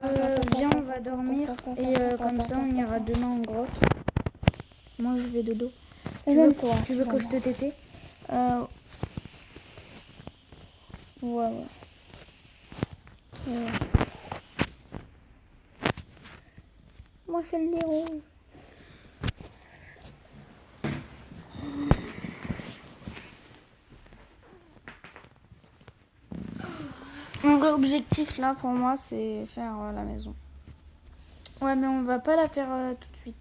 Viens, on va dormir et comme ça on ira demain en grotte. Moi je vais dodo. Tu veux que je te tété? Ouais. Moi c'est le nez rouge. Un vrai objectif là pour moi c'est faire la maison. Ouais, mais on va pas la faire tout de suite.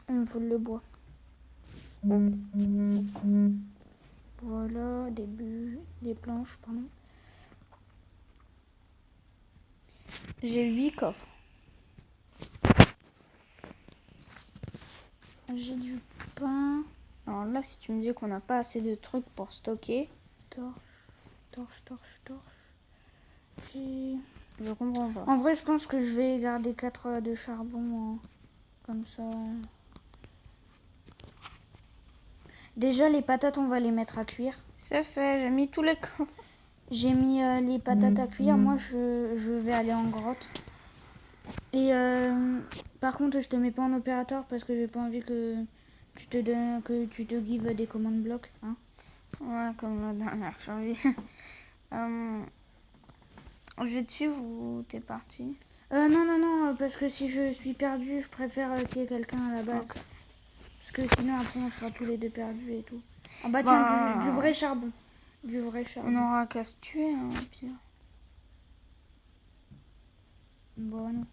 Il me faut le bois. Voilà, des planches, pardon. J'ai 8 coffres. J'ai du pain. Alors là, si tu me dis qu'on n'a pas assez de trucs pour stocker... Torche. Je comprends pas. En vrai, je pense que je vais garder 4 de charbon. Comme ça. Déjà, les patates, on va les mettre à cuire. C'est fait, j'ai mis tous les coffres. J'ai mis les patates à cuire. Moi, je vais aller en grotte. Et par contre, je te mets pas en opérateur parce que j'ai pas envie que tu te gives des commandes blocs. Hein. Ouais, comme la dernière survie. Je vais te suivre ou t'es parti? Non, parce que si je suis perdue, je préfère qu'il y ait quelqu'un à la base. Okay. Parce que sinon, après, on sera tous les deux perdus et tout. Ah bah tiens, du vrai charbon. Du vrai charbon. On aura qu'à se tuer, hein, au pire. Bon, non.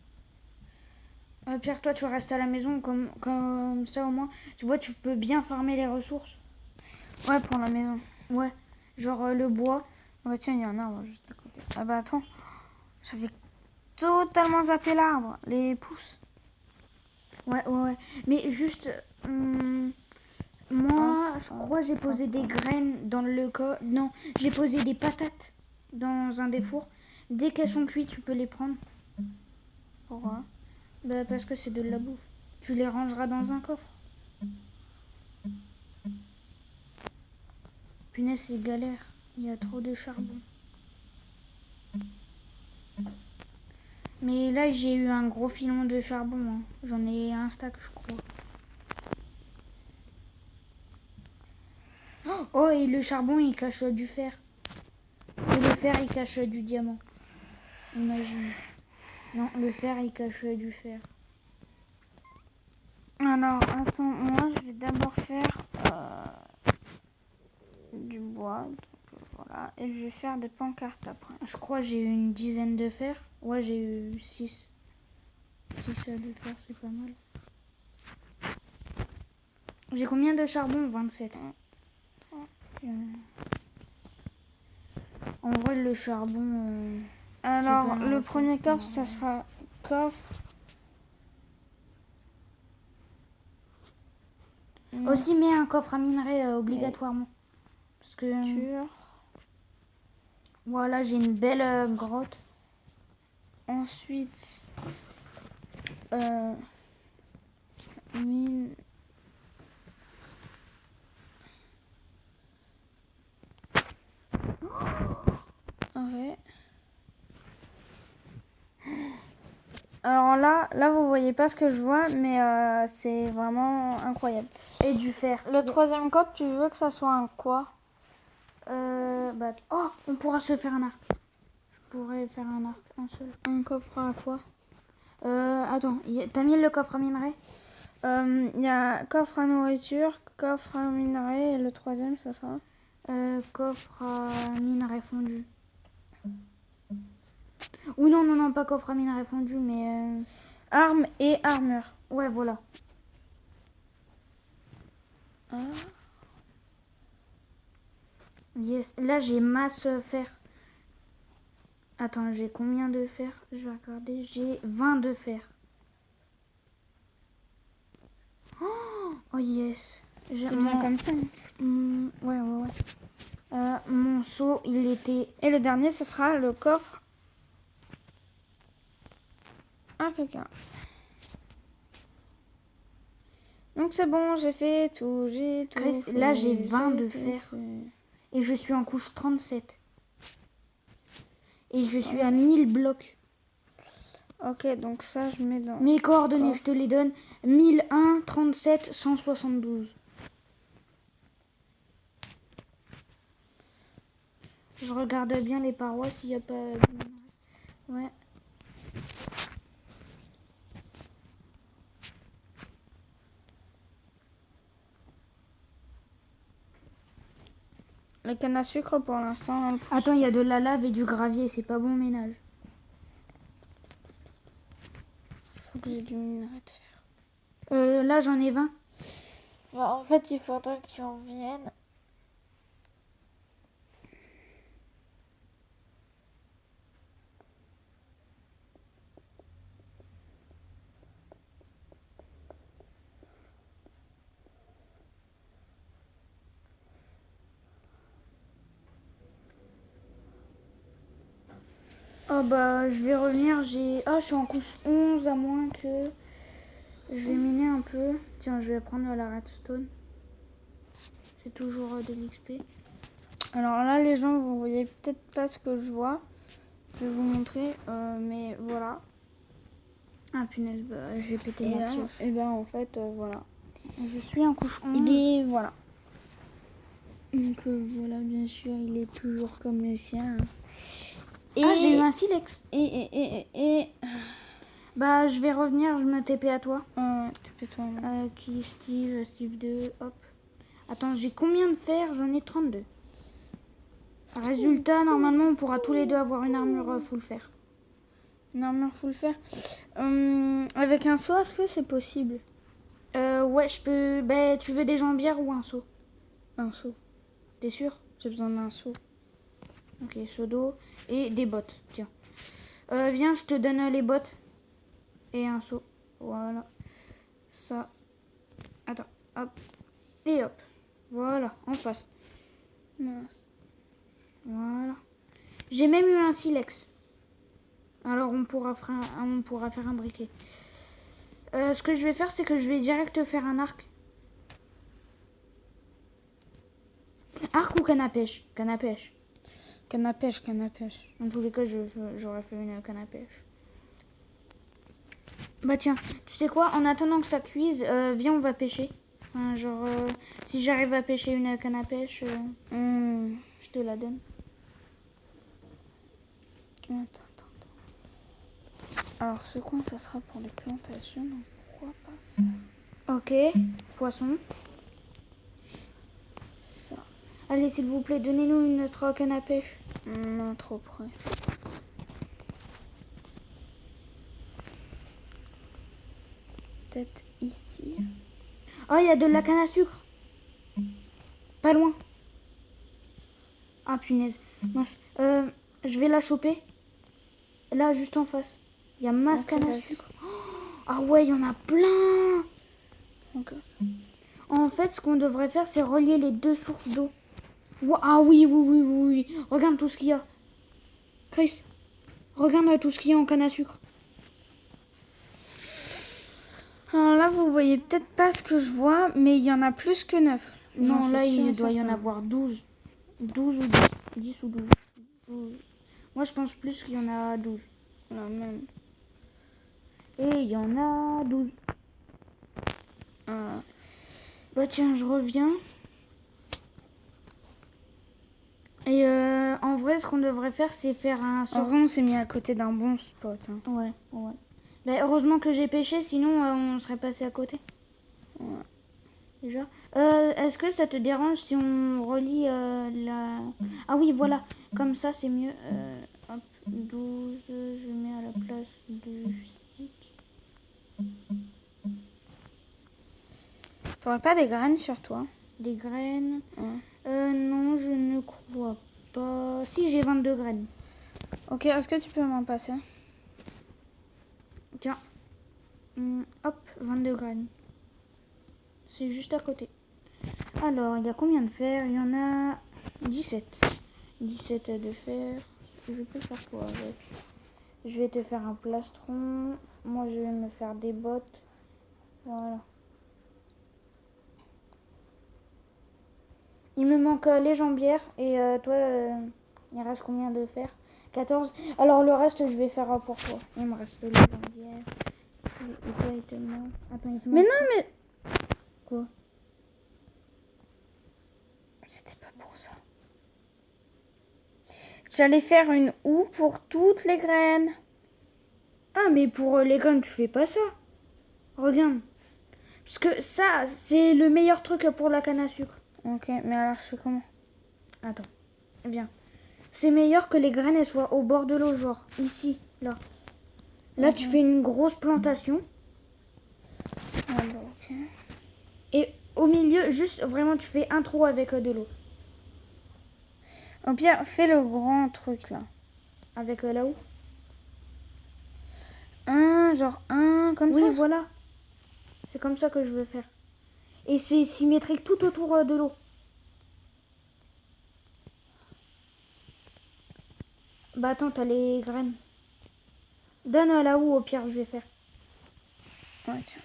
Pierre, toi, tu restes à la maison comme ça, au moins. Tu vois, tu peux bien farmer les ressources. Ouais, pour la maison. Ouais, genre le bois. Ah bah tiens, il y a un arbre juste à côté. Ah bah attends, j'avais totalement zappé l'arbre, les pousses. Ouais. Mais juste, moi, je crois que j'ai posé des graines dans le Non, j'ai posé des patates dans un des fours. Dès qu'elles sont cuites, tu peux les prendre. Pourquoi? Bah, parce que c'est de la bouffe. Tu les rangeras dans un coffre. Punaise, c'est galère. Il y a trop de charbon. Mais là, j'ai eu un gros filon de charbon. Hein. J'en ai un stack, je crois. Oh, et le charbon, il cache du fer. Et le fer, il cache du diamant. Imagine. Non, le fer, il cache du fer. Alors, attends, moi, je vais d'abord faire du bois. Donc, voilà. Et je vais faire des pancartes après. Je crois que j'ai eu une dizaine de fer. Ouais, j'ai eu 6. 6 de fer, c'est pas mal. J'ai combien de charbon? 27. En vrai, le charbon... Alors, le premier coffre, ça sera coffre. Aussi, mets un coffre à minerai obligatoirement. Parce que... Voilà, j'ai une belle grotte. Ensuite, mine. Ouais. Alors là, vous voyez pas ce que je vois, mais c'est vraiment incroyable. Et du fer. Le troisième code, tu veux que ça soit un quoi? Oh, on pourra se faire un arc. Je pourrais faire un arc, un seul. Un coffre à quoi? Attends, t'as mis le coffre à minerai? Il y a coffre à nourriture, coffre à minerai, et le troisième, ça sera coffre à minerai fondu. Ou non, pas coffre à minerai fondu, mais... armes et armure. Ouais, voilà. Yes. Là, j'ai masse fer. Attends, j'ai combien de fer? Je vais regarder. J'ai 20 de fer. Oh yes. C'est bien comme ça. Ouais. Mon seau, il était... Et le dernier, ce sera le coffre à quelqu'un. Donc c'est bon, j'ai fait tout, j'ai tout Chris, fait, là, j'ai 20 de tout fer. fait. Et je suis en couche 37. Et je suis à 1000 blocs. Ok, donc ça, je mets dans... Mes coordonnées, je te les donne. 1001, 37, 172. Je regarde bien les parois s'il n'y a pas... Ouais. Les cannes à sucre, pour l'instant... elles poussent. Attends, il y a de la lave et du gravier. C'est pas bon ménage. Faut que j'ai du minerai de fer. Là, j'en ai 20. Bah, en fait, il faudrait que tu en viennes. Oh bah, je vais revenir. Ah, je suis en couche 11 à moins que... Je vais miner un peu. Tiens, je vais prendre la redstone. C'est toujours de l'XP. Alors là, les gens, vous voyez peut-être pas ce que je vois. Je vais vous montrer, mais voilà. Ah punaise, bah, j'ai pété Et ma là, pioche. et ben en fait, voilà. Je suis en couche 11. Et voilà. Donc voilà, bien sûr, il est toujours comme le sien. Et, Ah, j'ai eu un silex. et... Bah, je vais revenir, je me TP à toi. TP-toi. Qui Steve, Steve 2, hop. Attends, j'ai combien de fer? J'en ai 32. Résultat, normalement, on pourra tous les deux avoir une armure full fer. Une armure full fer. Avec un seau, est-ce que c'est possible? Ouais, je peux... Bah, tu veux des jambières ou un seau? Un seau. T'es sûr? J'ai besoin d'un seau. Ok, seau d'eau et des bottes, tiens. Viens, je te donne les bottes. Et un seau. Voilà. Ça. Attends, hop. Et hop. Voilà, en face. Mince. Voilà. J'ai même eu un silex. Alors on pourra faire un briquet. Ce que je vais faire, c'est que je vais direct faire un arc. Arc ou canne à pêche? Canne à pêche. Canne à pêche, canne à pêche. En tous les cas, j'aurais fait une canne à pêche. Bah tiens, tu sais quoi? En attendant que ça cuise, viens, on va pêcher. Enfin, genre, si j'arrive à pêcher une canne à pêche, je te la donne. Attends. Alors ce coin, ça sera pour les plantations, donc pourquoi pas faire Ok, poisson. ça? Allez, s'il vous plaît, donnez-nous une autre canne à pêche. Non, trop près. Peut-être ici. Oh, il y a de la canne à sucre. Pas loin. Ah, punaise. Mince. Je vais la choper. Là, juste en face. Il y a masse Ok, canne à vas-y. sucre. Oh, ah ouais, il y en a plein. Ok. En fait, ce qu'on devrait faire, c'est relier les deux sources d'eau. Ah oui. Regarde tout ce qu'il y a. Chris, regarde tout ce qu'il y a en canne à sucre. Alors là, vous voyez peut-être pas ce que je vois, mais il y en a plus que 9. Non, là, il doit y en avoir 12. 12 ou 10. 10 ou 12. 12. Moi, je pense plus qu'il y en a 12. Non, même. Et il y en a 12. Bah tiens, je reviens. Et en vrai, ce qu'on devrait faire, c'est faire un En sort. vrai, on s'est mis à côté d'un bon spot. Hein. Ouais. Bah, heureusement que j'ai pêché, sinon on serait passé à côté. Ouais. Déjà. Est-ce que ça te dérange si on relie la... Ah oui, voilà. Comme ça, c'est mieux. Hop, 12, je mets à la place du stick. T'aurais pas des graines sur toi? Des graines. Ouais. Non, je ne crois pas. Si, j'ai 22 graines. Ok, est-ce que tu peux m'en passer? Tiens. Hop, 22 graines. C'est juste à côté. Alors, il y a combien de fer? Il y en a 17. 17 de fer. Je peux faire quoi avec? Je vais te faire un plastron. Moi, je vais me faire des bottes. Voilà. Il me manque les jambières. Et toi, il reste combien de fer? 14. Alors le reste, je vais faire pour toi. Il me reste les jambières. Et toi, il te manque... Attends, il te Mais manque non, mais quoi? c'était pas pour ça. J'allais faire une houe pour toutes les graines. Ah, mais pour les graines, tu fais pas ça. Regarde. Parce que ça, c'est le meilleur truc pour la canne à sucre. Ok, mais alors je fais comment? Attends. Bien. C'est meilleur que les graines elles soient au bord de l'eau, genre ici, là. Là, tu fais une grosse plantation. Ah bon, ok. Et au milieu, juste vraiment, tu fais un trou avec de l'eau. Au pire, fais le grand truc là. Avec là-haut. Genre un comme ça. Oui, voilà. C'est comme ça que je veux faire. Et c'est symétrique tout autour de l'eau. Bah attends, t'as les graines. Donne là-haut, au pire, je vais faire. Ouais, tiens.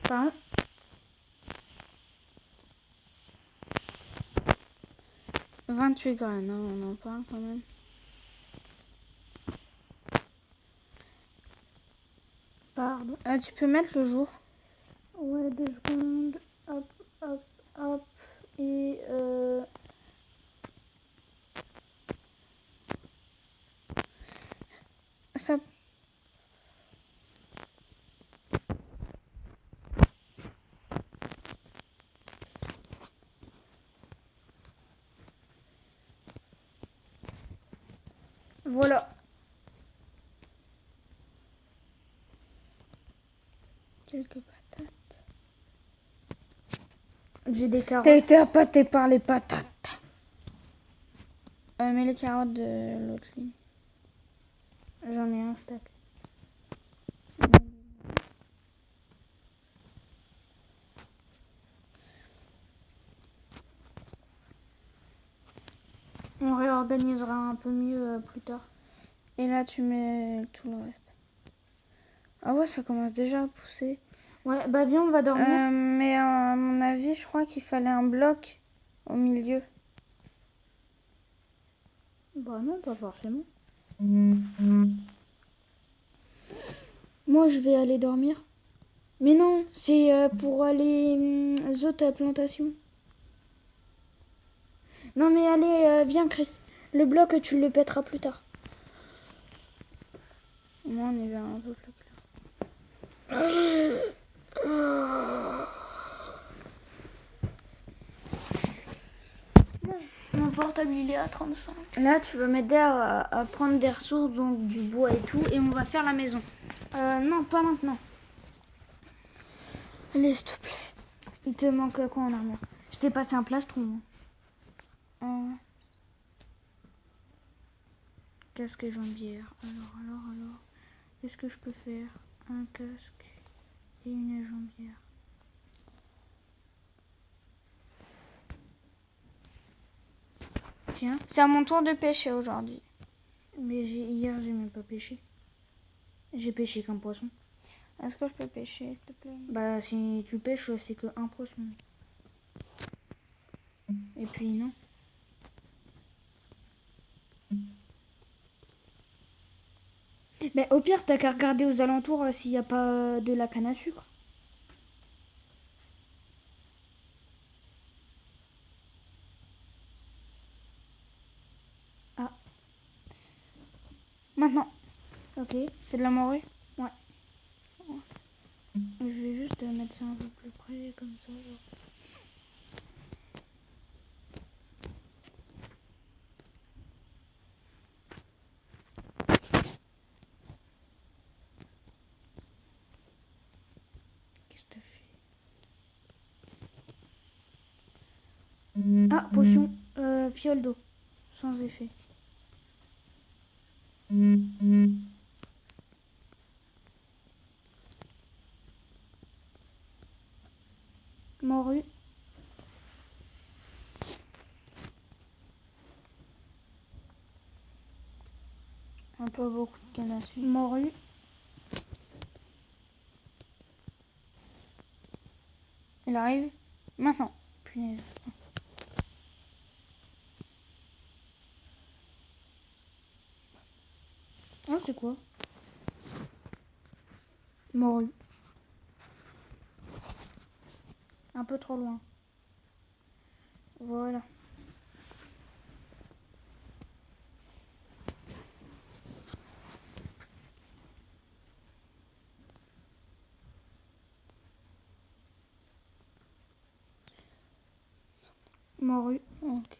Pardon. 28 graines, hein, on en parle quand même. Pardon. Tu peux mettre le jour. Ouais, 2 secondes. Hop, hop, hop. Et Ça. voilà. Quelques patates. J'ai des carottes. T'as été appâté par les patates. Mets les carottes de l'autre ligne. J'en ai un stack. On réorganisera un peu mieux plus tard. Et là, tu mets tout le reste. Ah ouais, ça commence déjà à pousser. Ouais, bah viens, on va dormir. Mais à mon avis, je crois qu'il fallait un bloc au milieu. Bah non, pas forcément. Moi, je vais aller dormir. Mais non, c'est pour les autres plantations. Non mais allez, viens Chris. Le bloc, tu le pèteras plus tard. Moi, on est vers un peu plus clair. Mon portable, il est à 35. Là, tu vas m'aider à prendre des ressources, donc du bois et tout, et on va faire la maison. Non, pas maintenant. Allez, s'il te plaît. Il te manque quoi en armure? Je t'ai passé un plastron. Ouais. Casque et jambière. Alors. Qu'est-ce que je peux faire? Un casque et une jambière. Tiens. C'est à mon tour de pêcher aujourd'hui. Mais hier, j'ai même pas pêché. J'ai pêché qu'un poisson. Est-ce que je peux pêcher, s'il te plaît? Bah, si tu pêches, c'est que un poisson. Et puis, non. Mais au pire, t'as qu'à regarder aux alentours s'il n'y a pas de la canne à sucre. Ah. Maintenant. Ok. C'est de la morue? Ouais. Je vais juste mettre ça un peu plus près, comme ça. Genre. Qu'est-ce que t'as fait? Ah, potion. Fiole d'eau. Sans effet. Morue. Un peu beaucoup de canne à sucre. Morue. Il arrive maintenant. Punaise. Ah, c'est quoi? Morue. Un peu trop loin. Voilà. Morue. Ok.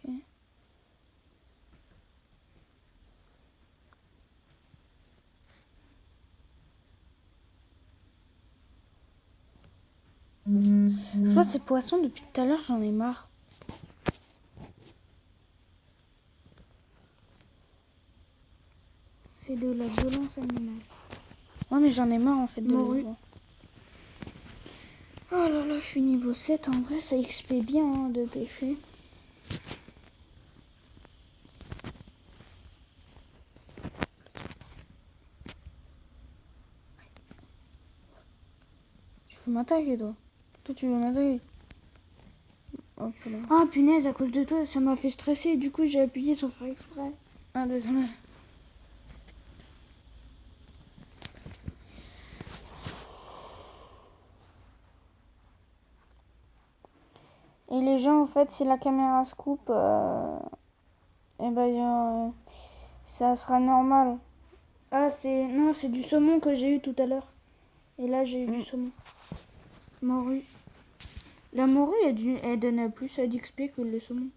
Je vois ces poissons depuis tout à l'heure, j'en ai marre. C'est de la violence animale. Ouais, mais j'en ai marre en fait de Morue. les voir. Oh là là, je suis niveau 7. En vrai, ça XP bien hein, de pêcher. Tu veux m'attaquer toi? Toi tu veux m'attaquer? Hop là. Ah punaise, à cause de toi, ça m'a fait stresser. Du coup, j'ai appuyé sans faire exprès. Ah désolé. Et les gens en fait si la caméra se coupe, et ben ça sera normal. Ah, non, c'est du saumon que j'ai eu tout à l'heure. Et là, j'ai eu du saumon. Morue. La morue, elle donne plus d'XP que le saumon.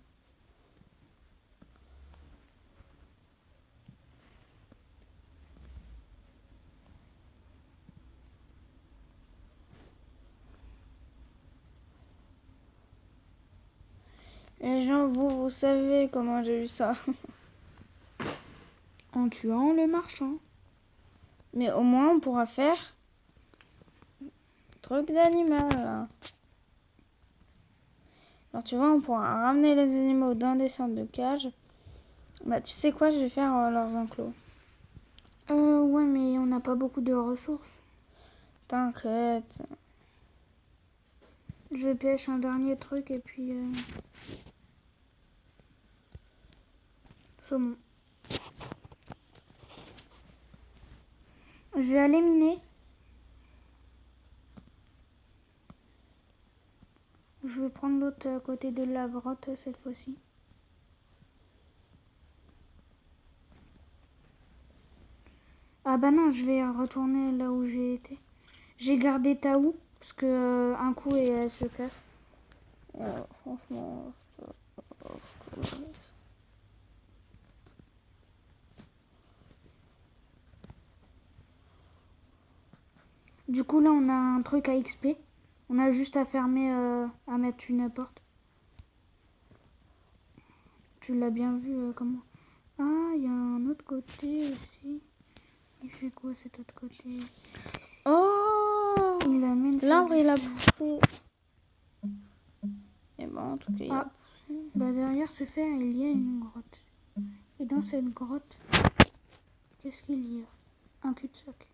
Les gens, vous savez comment j'ai eu ça. En tuant le marchand. Mais au moins on pourra faire truc d'animal. Là. Alors tu vois, on pourra ramener les animaux dans des sortes de cages. Bah tu sais quoi, je vais faire leurs enclos. Ouais, mais on n'a pas beaucoup de ressources. T'inquiète. Je pêche un dernier truc et puis... saumon. Je vais aller miner. Je vais prendre l'autre côté de la grotte cette fois-ci. Ah bah non, je vais retourner là où j'ai été. J'ai gardé Taou parce que un coup et elle se casse. Franchement... Du coup là on a un truc à XP. On a juste à fermer, à mettre une porte. Tu l'as bien vu comment. Ah, il y a un autre côté aussi. Il fait quoi cet autre côté? Oh, Il amène l'arbre faire du il a fer. poussé. Et bon, en tout cas, il a Ah, poussé. bah derrière ce fer, il y a une grotte. Et dans cette grotte, qu'est-ce qu'il y a? Un cul-de-sac.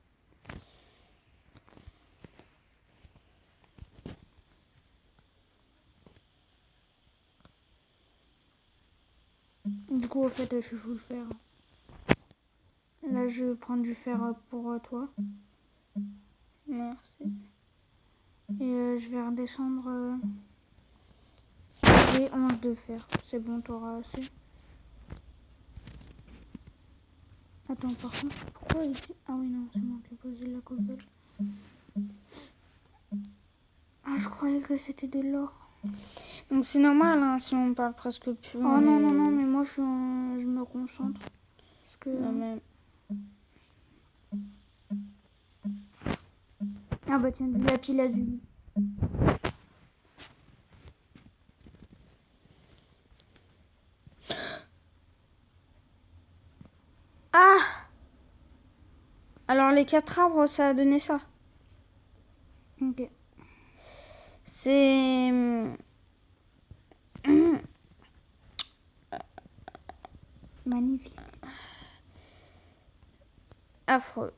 Du coup, au fait, je suis full fer. Là, je vais prendre du fer pour toi. Merci. Et je vais redescendre. J'ai 11 de fer. C'est bon, t'auras assez. Attends, par contre, pourquoi ici? Ah oui, non, c'est moi qui ai posé la cobble. Ah, je croyais que c'était de l'or. Donc c'est normal, hein, si on parle presque plus. Oh non, non, non, mais moi, je me concentre. Parce que... Non, mais... Ah bah tiens, du lapis lazuli. Ah! Alors les 4 arbres, ça a donné ça. Ok. C'est... Magnifique. affreux.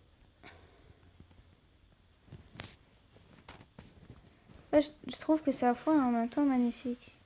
Ouais, je trouve que c'est affreux et en même temps magnifique.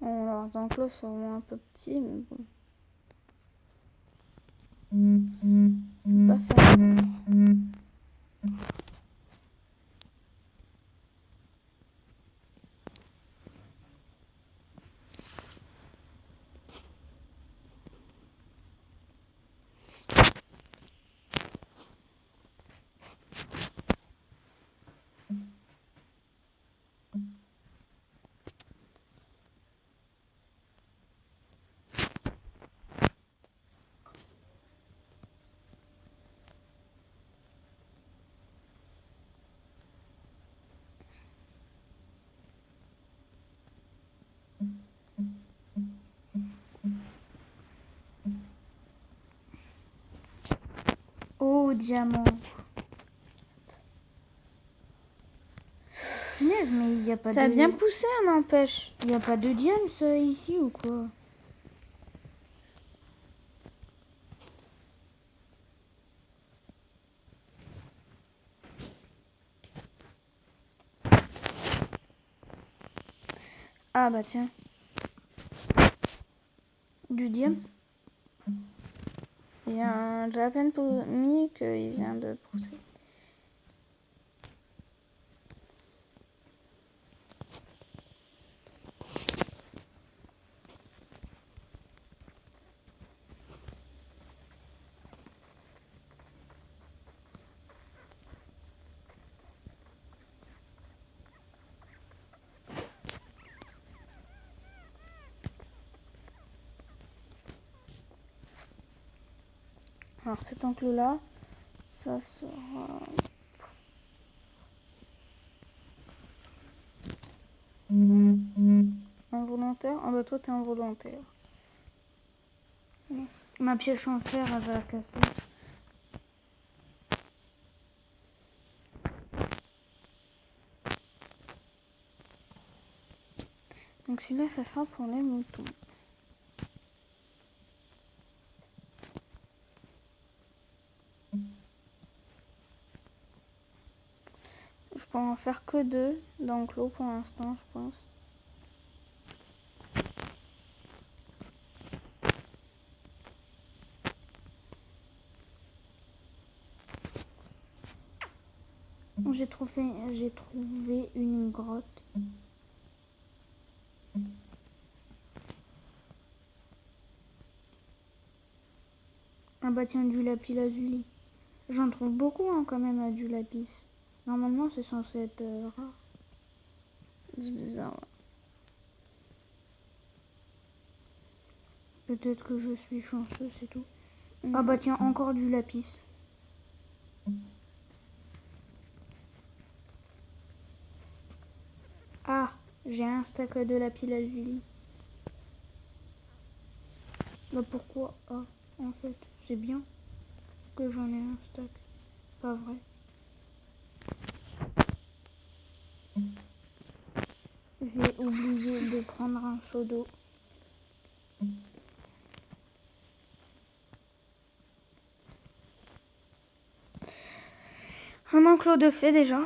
Bon, leurs enclos sont un peu petits, mais bon. Je peux pas faire. Oh, diamant. Punaise, mais il n'y a pas Ça a de... bien poussé, n'empêche. Il n'y a pas de diams ici ou quoi? Ah bah tiens. Du diams? Il y a un... J'ai à peine mis qu'il vient de pousser. Alors cet enclos-là, ça sera... Involontaire? Ah bah toi t'es involontaire. Mince. Ma pièce en fer, elle va casser. Donc celui-là, ça sera pour les moutons. Je peux en faire que 2 d'enclos pour l'instant, je pense. J'ai trouvé une grotte. Ah bah tiens, du lapis lazuli. J'en trouve beaucoup quand même à du lapis. Normalement, c'est censé être rare. C'est bizarre. Peut-être que je suis chanceux, c'est tout. Ah bah tiens, encore du lapis. Ah, j'ai un stack de lapis lazuli. Bah pourquoi? Ah, en fait, c'est bien que j'en ai un stack. Pas vrai. J'ai oublié de prendre un seau d'eau. Un enclos de fait déjà.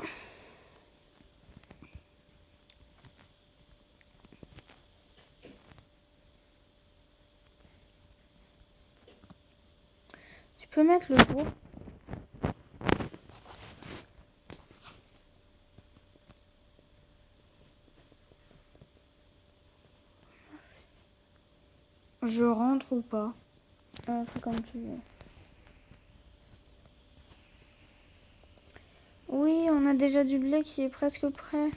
Tu peux mettre le jour. Je rentre ou pas? Fais comme tu veux. Oui, on a déjà du blé qui est presque prêt.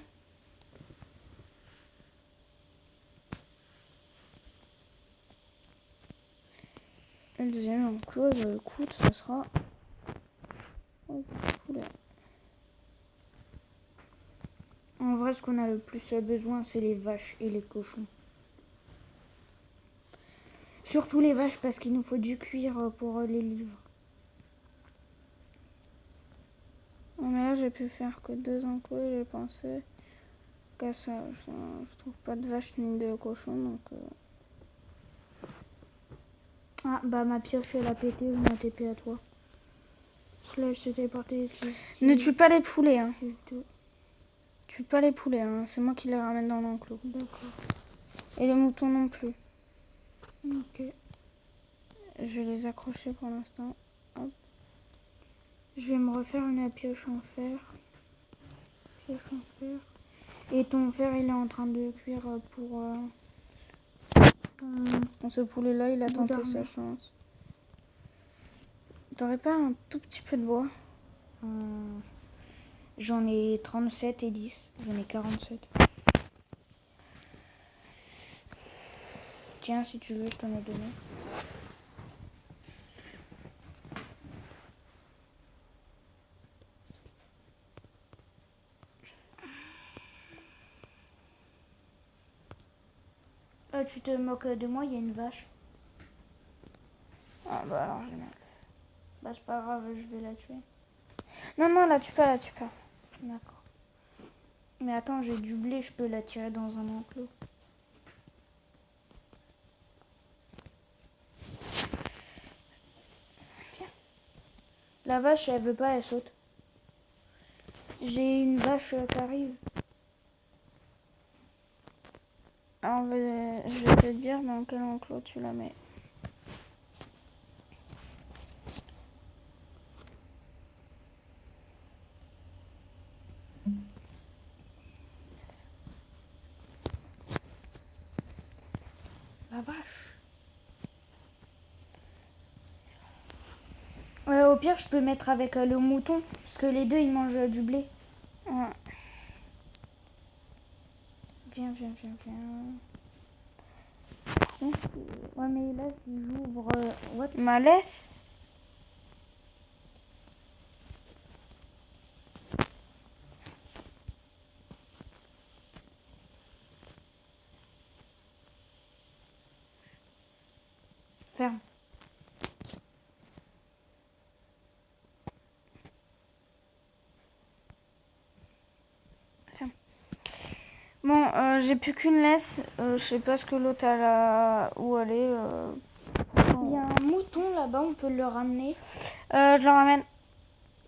Et le deuxième enclos, écoute, ça sera... En vrai, ce qu'on a le plus besoin, c'est les vaches et les cochons. Surtout les vaches, parce qu'il nous faut du cuir pour les livres. Non, mais là, j'ai pu faire que 2 enclos et j'ai pensé qu'à ça. Je trouve pas de vache ni de cochon, donc... Ah, bah ma pioche, elle a pété, ou ma TP à toi. Slash, c'était porté. Ne tue pas les poulets, hein. Tue pas les poulets, hein. C'est moi qui les ramène dans l'enclos. D'accord. Et les moutons non plus. Ok. Je vais les accrocher pour l'instant. Hop. Je vais me refaire une pioche en fer. Pioche en fer. Et ton fer, il est en train de cuire pour ton... Ce poulet-là, il a tenté d'armure. sa chance. T'aurais pas un tout petit peu de bois? J'en ai 37 et 10. J'en ai 47. Tiens, si tu veux, je t'en ai donné. Tu te moques de moi, il y a une vache. Ah bah alors génial. Bah c'est pas grave, je vais la tuer. Non, la tue pas. D'accord. Mais attends, j'ai du blé, je peux la tirer dans un enclos. Viens. La vache, elle veut pas, elle saute. J'ai une vache qui arrive. Alors, je vais te dire dans quel enclos tu la mets. La vache. Au pire, je peux mettre avec le mouton, parce que les deux, ils mangent du blé. Ouais. Viens. Ouais, mais là, si j'ouvre... what? Ma laisse. Ferme. Bon, j'ai plus qu'une laisse. Je sais pas ce que l'autre a où elle est. Il y a un mouton là-bas, on peut le ramener. Je le ramène.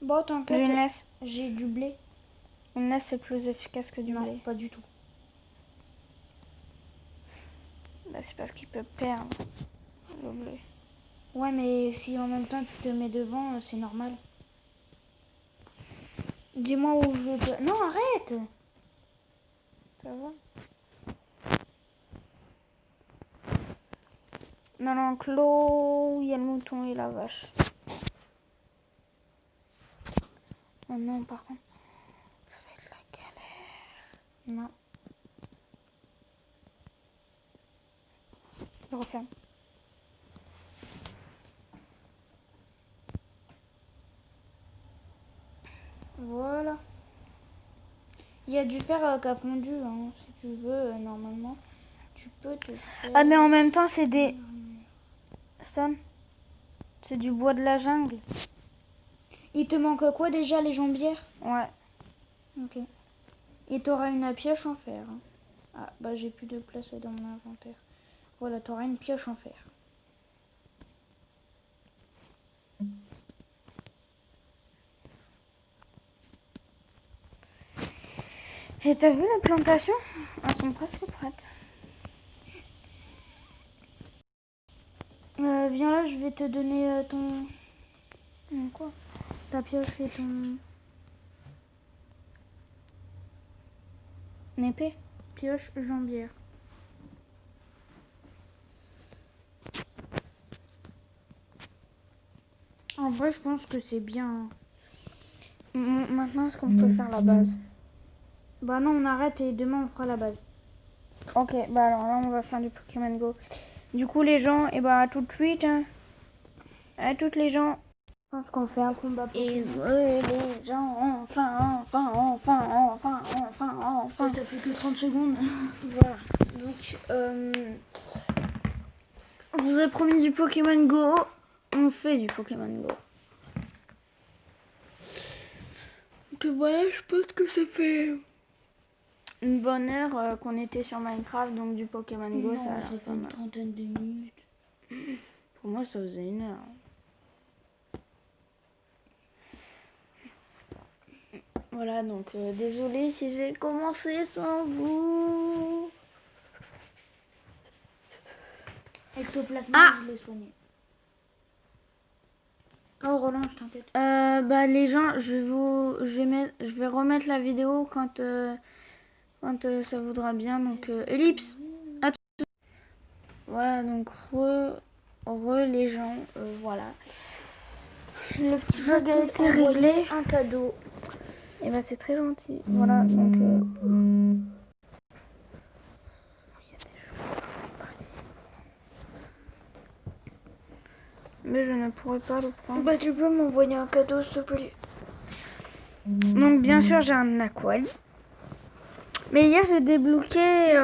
Bon, t'inquiète. J'ai une laisse. J'ai du blé. Une laisse, c'est plus efficace que du Non, blé. pas du tout. Là, c'est parce qu'il peut perdre le blé. Ouais, mais si en même temps tu te mets devant, c'est normal. Dis-moi où je peux... Non, arrête! Ça va? Dans l'enclos, il y a le mouton et la vache. Oh non, par contre, ça va être la galère. Non. Je referme. Voilà. Il y a du fer qui a fondu, hein. Si tu veux, normalement, tu peux te faire... Ah, mais en même temps, c'est des... Stan, c'est du bois de la jungle. Il te manque quoi déjà, les jambières? Ouais. Ok. Et t'auras une pioche en fer. Hein. Ah, bah j'ai plus de place dans mon inventaire. Voilà, t'auras une pioche en fer. Et t'as vu la plantation? Elles sont presque prêtes. Viens là, je vais te donner ton... Quoi? Ta pioche et ton... Une épée? Pioche jambière. En vrai, je pense que c'est bien. Maintenant, est-ce qu'on peut faire la base? Bah non, on arrête et demain on fera la base. Ok, bah alors là, on va faire du Pokémon Go. Du coup, les gens, et bah à tout de suite. Hein. À toutes les gens. Je pense qu'on fait un combat Et Pokémon. les gens, enfin. Ça fait que 30 secondes. Voilà. Donc, je vous ai promis du Pokémon Go. On fait du Pokémon Go. Donc voilà, je pense que ça fait une bonne heure qu'on était sur Minecraft. Donc du Pokémon Go, ça a l'air fait pas une mal. trentaine de minutes. Pour moi, ça faisait une heure. Voilà, donc désolée si j'ai commencé sans vous. Ectoplasma, Ah je l'ai soigné. Oh, Roland, je t'inquiète. Bah les gens, je vais remettre la vidéo quand ça voudra bien. Donc ellipse. À tout. Voilà, donc les gens, voilà. Le petit bug a été réglé. Un cadeau. Et bah c'est très gentil. Voilà, donc il y a des choses. Mais je ne pourrais pas le prendre. Bah, tu peux m'envoyer un cadeau, s'il te plaît. Donc bien sûr j'ai un Aquali. Mais hier j'ai débloqué